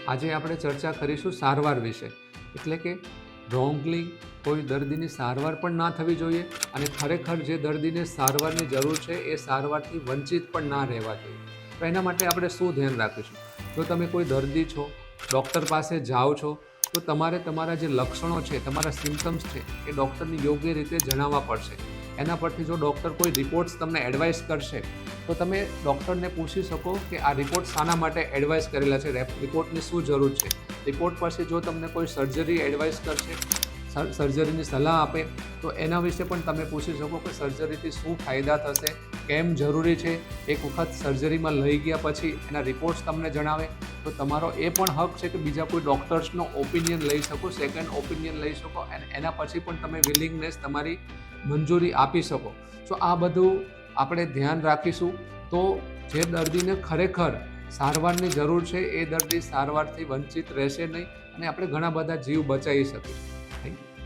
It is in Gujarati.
આજે આપણે ચર્ચા કરીશું સારવાર વિશે, એટલે કે રોંગલી કોઈ દર્દીની સારવાર પણ ના થવી જોઈએ અને ખરેખર જે દર્દીને સારવારની જરૂર છે એ સારવારથી વંચિત પણ ના રહેવા જોઈએ. તો એના માટે આપણે શું ધ્યાન રાખીશું? જો તમે કોઈ દર્દી છો, ડૉક્ટર પાસે જાઓ છો, તો તમારે તમારા જે લક્ષણો છે, તમારા સિમ્પટમ્સ છે એ ડૉક્ટરને યોગ્ય રીતે જણાવવા પડશે. એના પરથી જો ડૉક્ટર કોઈ રિપોર્ટ્સ તમને એડવાઇસ કરશે તો તમે ડૉક્ટરને પૂછી શકો કે આ રિપોર્ટ શાના માટે એડવાઇસ કરેલા છે, રિપોર્ટની શું જરૂર છે. રિપોર્ટ પછી જો તમને કોઈ સર્જરી એડવાઇસ કરશે, સર્જરીની સલાહ આપે તો એના વિશે પણ તમે પૂછી શકો કે સર્જરીથી શું ફાયદા થશે, કેમ જરૂરી છે. એક વખત સર્જરીમાં લઈ ગયા પછી એના રિપોર્ટ્સ તમને જણાવે તો તમારો એ પણ હક છે કે બીજા કોઈ ડૉક્ટર્સનો ઓપિનિયન લઈ શકો, સેકન્ડ ઓપિનિયન લઈ શકો અને એના પછી પણ તમે વિલિંગનેસ તમારી મંજૂરી આપી શકો. તો આ બધું આપણે ધ્યાન રાખીશું તો જે દર્દીને ખરેખર સારવારની જરૂર છે એ દર્દી સારવારથી વંચિત રહેશે નહીં અને આપણે ઘણા બધા જીવ બચાવી શકીશું. Thank you.